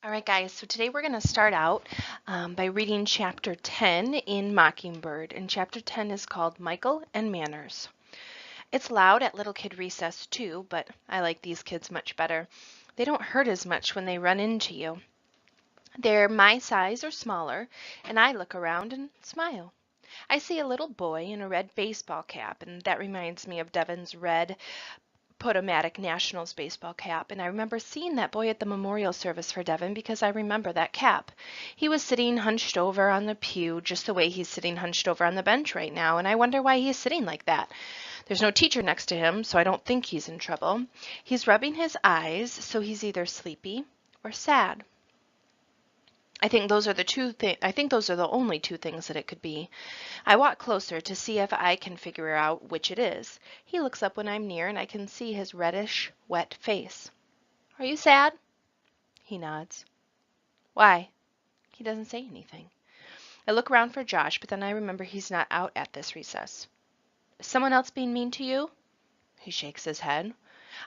All right, guys, so today we're going to start out by reading chapter 10 in Mockingbird, and chapter 10 is called Michael and Manners. It's loud at little kid recess too, but I like these kids much better. They don't hurt as much when they run into you. They're my size or smaller, and I look around and smile. I see a little boy in a red baseball cap, and that reminds me of Devin's red Potomatic Nationals baseball cap, and I remember seeing that boy at the memorial service for Devin because I remember that cap. He was sitting hunched over on the pew just the way he's sitting hunched over on the bench right now, and I wonder why he's sitting like that. There's no teacher next to him, so I don't think he's in trouble. He's rubbing his eyes, so he's either sleepy or sad. I think those are the only two things that it could be. I walk closer to see if I can figure out which it is. He looks up when I'm near and I can see his reddish, wet face. Are you sad? He nods. Why? He doesn't say anything. I look around for Josh, but then I remember he's not out at this recess. Is someone else being mean to you? He shakes his head.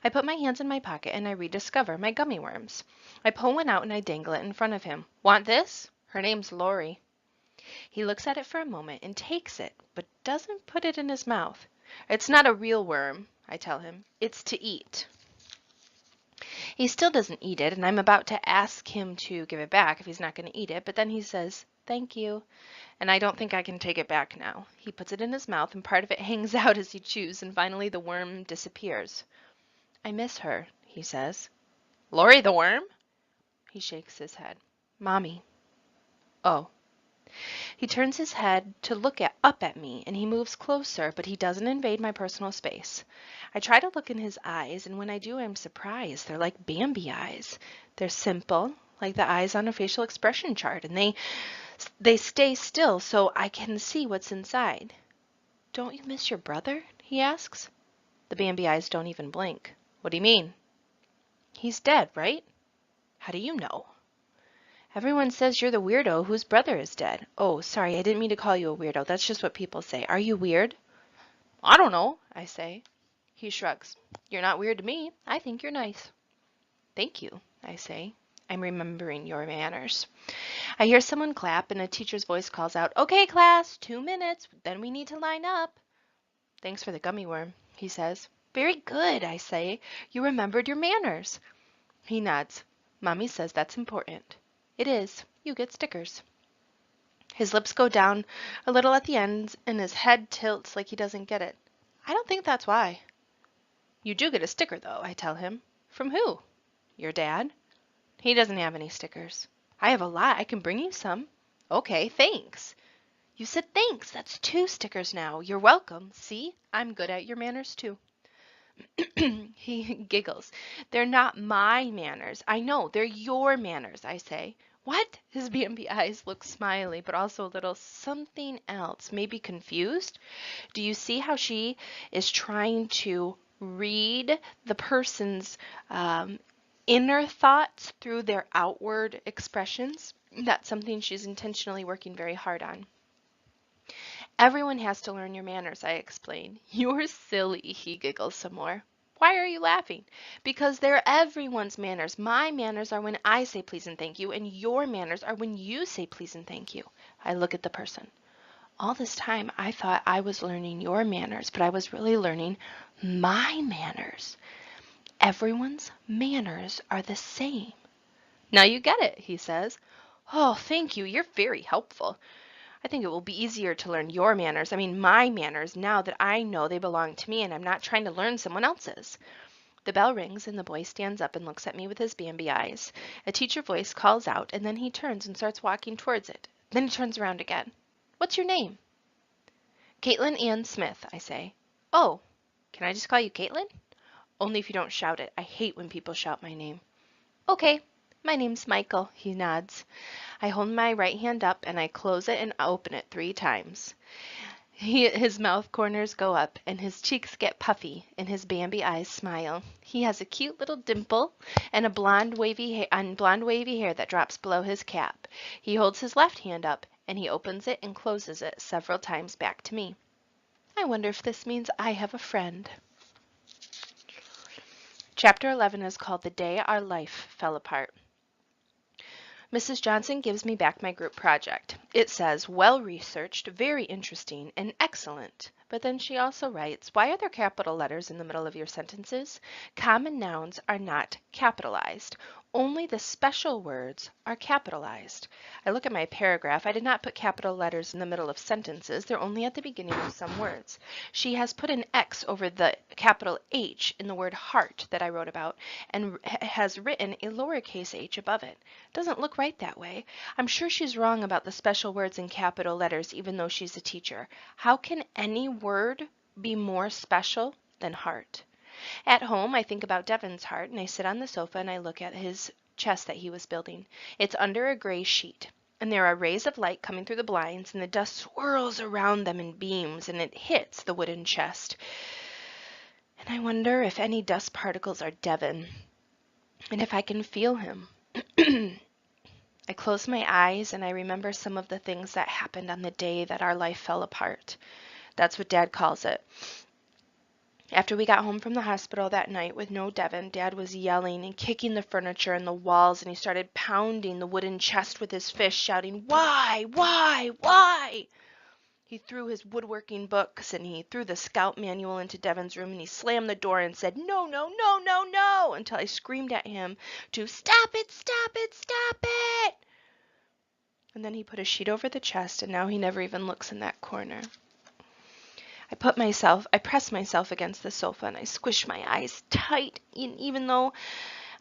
I put my hands in my pocket and I rediscover my gummy worms. I pull one out and I dangle it in front of him. Want this? Her name's Laurie. He looks at it for a moment and takes it, but doesn't put it in his mouth. It's not a real worm, I tell him. It's to eat. He still doesn't eat it, and I'm about to ask him to give it back if he's not going to eat it, but then he says, "Thank you," and I don't think I can take it back now. He puts it in his mouth, and part of it hangs out as he chews, and finally the worm disappears. I miss her, he says. Laurie the worm? He shakes his head. Mommy. Oh. He turns his head to look up at me, and he moves closer, but he doesn't invade my personal space. I try to look in his eyes, and when I do, I'm surprised. They're like Bambi eyes. They're simple, like the eyes on a facial expression chart, and they stay still so I can see what's inside. Don't you miss your brother? He asks. The Bambi eyes don't even blink. What do you mean? He's dead, right? How do you know? Everyone says you're the weirdo whose brother is dead. Oh, sorry, I didn't mean to call you a weirdo. That's just what people say. Are you weird? I don't know, I say. He shrugs. You're not weird to me. I think you're nice. Thank you, I say. I'm remembering your manners. I hear someone clap and a teacher's voice calls out, "Okay, class, 2 minutes, then we need to line up." Thanks for the gummy worm, he says. Very good, I say. You remembered your manners. He nods. Mommy says that's important. It is. You get stickers. His lips go down a little at the ends, and his head tilts like he doesn't get it. I don't think that's why. You do get a sticker, though, I tell him. From who? Your dad? He doesn't have any stickers. I have a lot. I can bring you some. Okay, thanks. You said thanks. That's 2 stickers now. You're welcome. See? I'm good at your manners, too. He giggles. They're not my manners. I know. They're your manners, I say. What? His Bambi eyes look smiley, but also a little something else, maybe confused. Do you see how she is trying to read the person's inner thoughts through their outward expressions? That's something she's intentionally working very hard on. Everyone has to learn your manners, I explain. You're silly, he giggles some more. Why are you laughing? Because they're everyone's manners. My manners are when I say please and thank you, and your manners are when you say please and thank you. I look at the person. All this time, I thought I was learning your manners, but I was really learning my manners. Everyone's manners are the same. Now you get it, he says. Oh, thank you. You're very helpful. I think it will be easier to learn your manners, my manners, now that I know they belong to me and I'm not trying to learn someone else's. The bell rings and the boy stands up and looks at me with his Bambi eyes. A teacher voice calls out and then he turns and starts walking towards it. Then he turns around again. What's your name? Caitlin Ann Smith, I say. Oh, can I just call you Caitlin? Only if you don't shout it. I hate when people shout my name. Okay, my name's Michael, he nods. I hold my right hand up and I close it and open it 3 times. His mouth corners go up and his cheeks get puffy and his Bambi eyes smile. He has a cute little dimple and blonde wavy hair that drops below his cap. He holds his left hand up and he opens it and closes it several times back to me. I wonder if this means I have a friend. Chapter 11 is called The Day Our Life Fell Apart. Mrs. Johnson gives me back my group project. It says, well researched, very interesting, and excellent. But then she also writes, why are there capital letters in the middle of your sentences? Common nouns are not capitalized. Only the special words are capitalized. I look at my paragraph. I did not put capital letters in the middle of sentences. They're only at the beginning of some words. She has put an X over the capital H in the word heart that I wrote about and has written a lowercase h above it. Doesn't look right that way. I'm sure she's wrong about the special words in capital letters even though she's a teacher. How can any word be more special than heart? At home, I think about Devin's heart, and I sit on the sofa and I look at his chest that he was building. It's under a gray sheet, and there are rays of light coming through the blinds, and the dust swirls around them in beams, and it hits the wooden chest. And I wonder if any dust particles are Devin, and if I can feel him. I close my eyes, and I remember some of the things that happened on the day that our life fell apart. That's what Dad calls it. After we got home from the hospital that night with no Devin, Dad was yelling and kicking the furniture and the walls, and he started pounding the wooden chest with his fist, shouting, why, why, why? He threw his woodworking books and he threw the scout manual into Devin's room, and he slammed the door and said, no, no, no, no, no, until I screamed at him to stop it, stop it, stop it. And then he put a sheet over the chest, and now he never even looks in that corner. I press myself against the sofa and I squish my eyes tight, even though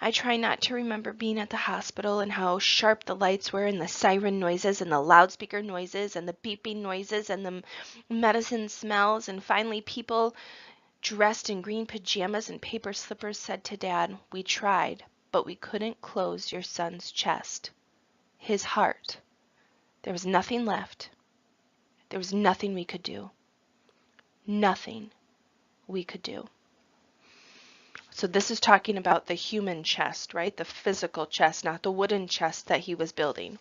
I try not to remember being at the hospital and how sharp the lights were and the siren noises and the loudspeaker noises and the beeping noises and the medicine smells. And finally people dressed in green pajamas and paper slippers said to Dad, we tried, but we couldn't close your son's chest. His heart. There was nothing left. There was nothing we could do. Nothing we could do. So this is talking about the human chest, right? The physical chest, not the wooden chest that he was building.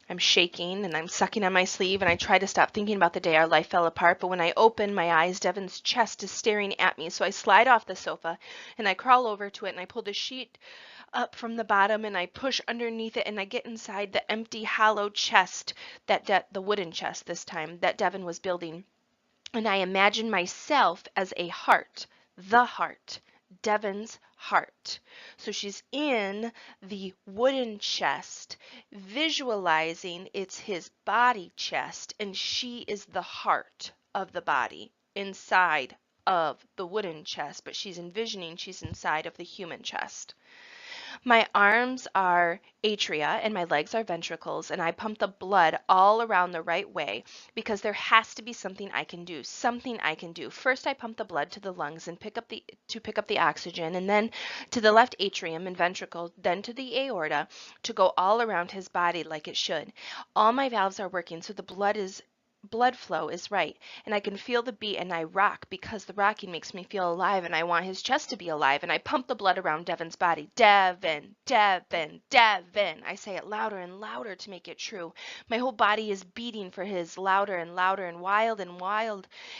I'm shaking and I'm sucking on my sleeve, and I try to stop thinking about the day our life fell apart, but when I open my eyes, Devin's chest is staring at me. So I slide off the sofa and I crawl over to it and I pull the sheet up from the bottom and I push underneath it and I get inside the empty, hollow chest, the wooden chest this time, that Devin was building. And I imagine myself as a heart, the heart, Devin's heart. So she's in the wooden chest, visualizing it's his body chest, and she is the heart of the body inside of the wooden chest, but she's envisioning she's inside of the human chest. My arms are atria and my legs are ventricles, and I pump the blood all around the right way because there has to be something I can do. First I pump the blood to the lungs and pick up the oxygen, and then to the left atrium and ventricle, then to the aorta to go all around his body like it should. All my valves are working, so the blood flow is right, and I can feel the beat, and I rock because the rocking makes me feel alive, and I want his chest to be alive, and I pump the blood around Devin's body. Devin, Devin, Devin. I say it louder and louder to make it true. My whole body is beating for his, louder and louder and wild,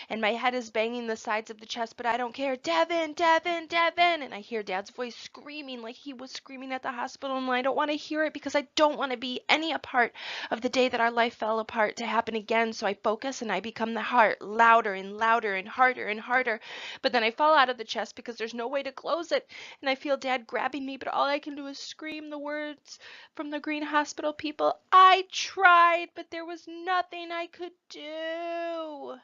and my head is banging the sides of the chest, but I don't care. Devin, Devin, Devin. And I hear Dad's voice screaming like he was screaming at the hospital, and I don't want to hear it because I don't want to be any a part of the day that our life fell apart to happen again. So I focus and I become the heart, louder and louder and harder, but then I fall out of the chest because there's no way to close it, and I feel Dad grabbing me, but all I can do is scream the words from the Green Hospital people. I tried, but there was nothing I could do.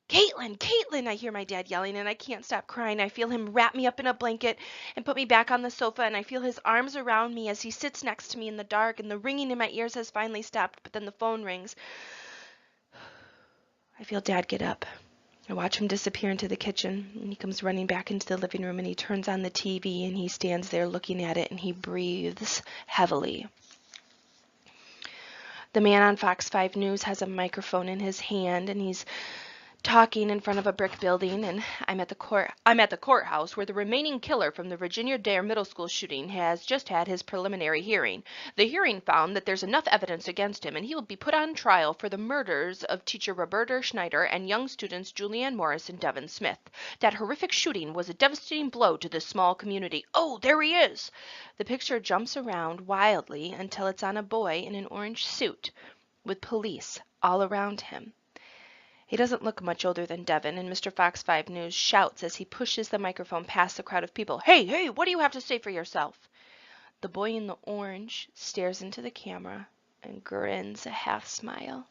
Caitlin, Caitlin, I hear my dad yelling, and I can't stop crying. I feel him wrap me up in a blanket and put me back on the sofa, and I feel his arms around me as he sits next to me in the dark, and the ringing in my ears has finally stopped, but then the phone rings. I feel Dad get up. I watch him disappear into the kitchen, and he comes running back into the living room, and he turns on the TV, and he stands there looking at it, and he breathes heavily. The man on Fox 5 News has a microphone in his hand, and he's talking in front of a brick building, and I'm at the courthouse where the remaining killer from the Virginia Dare Middle School shooting has just had his preliminary hearing. The hearing found that there's enough evidence against him and he will be put on trial for the murders of teacher Roberta Schneider and young students Julianne Morris and Devin Smith. That horrific shooting was a devastating blow to this small community. Oh, there he is! The picture jumps around wildly until it's on a boy in an orange suit with police all around him. He doesn't look much older than Devin, and Mr. Fox 5 News shouts as he pushes the microphone past the crowd of people. Hey, hey, what do you have to say for yourself? The boy in the orange stares into the camera and grins a half smile.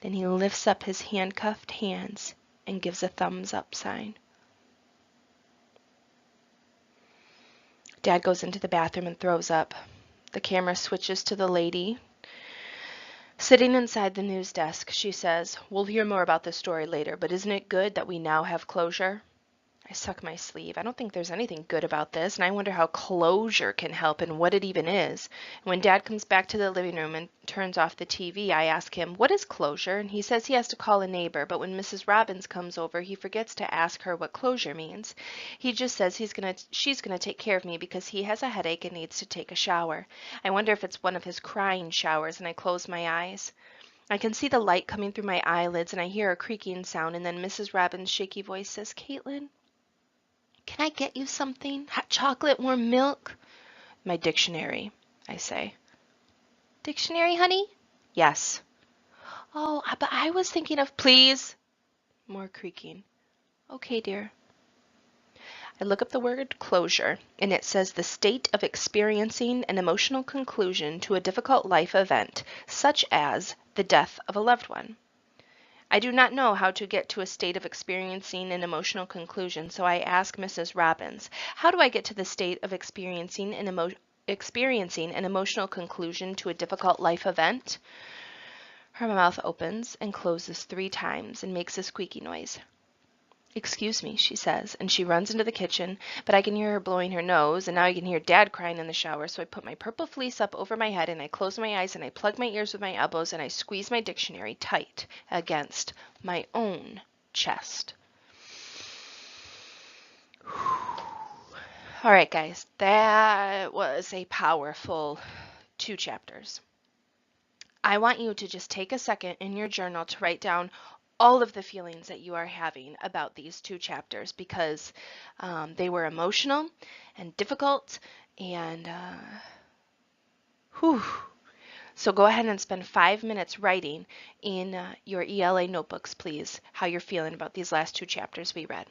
Then he lifts up his handcuffed hands and gives a thumbs up sign. Dad goes into the bathroom and throws up. The camera switches to the lady sitting inside the news desk. She says, "We'll hear more about this story later, but isn't it good that we now have closure?" I suck my sleeve. I don't think there's anything good about this, and I wonder how closure can help and what it even is. When Dad comes back to the living room and turns off the TV, I ask him, "What is closure?" And he says he has to call a neighbor, but when Mrs. Robbins comes over, he forgets to ask her what closure means. He just says she's gonna take care of me because he has a headache and needs to take a shower. I wonder if it's one of his crying showers, and I close my eyes. I can see the light coming through my eyelids, and I hear a creaking sound, and then Mrs. Robbins' shaky voice says, "Caitlin, can I get you something? Hot chocolate, warm milk?" "My dictionary," I say. "Dictionary, honey?" "Yes." "Oh, but I was thinking of—" "Please." More creaking. "Okay, dear." I look up the word closure, and it says the state of experiencing an emotional conclusion to a difficult life event, such as the death of a loved one. I do not know how to get to a state of experiencing an emotional conclusion, so I ask Mrs. Robbins, "How do I get to the state of experiencing an emotional conclusion to a difficult life event?" Her mouth opens and closes 3 times and makes a squeaky noise. "Excuse me," she says, and she runs into the kitchen, but I can hear her blowing her nose, and now I can hear Dad crying in the shower, so I put my purple fleece up over my head, and I close my eyes, and I plug my ears with my elbows, and I squeeze my dictionary tight against my own chest. All right, guys, that was a powerful 2 chapters. I want you to just take a second in your journal to write down all of the feelings that you are having about these 2 chapters because they were emotional and difficult and whew. So go ahead and spend 5 minutes writing in your ELA notebooks, please, how you're feeling about these last 2 chapters we read.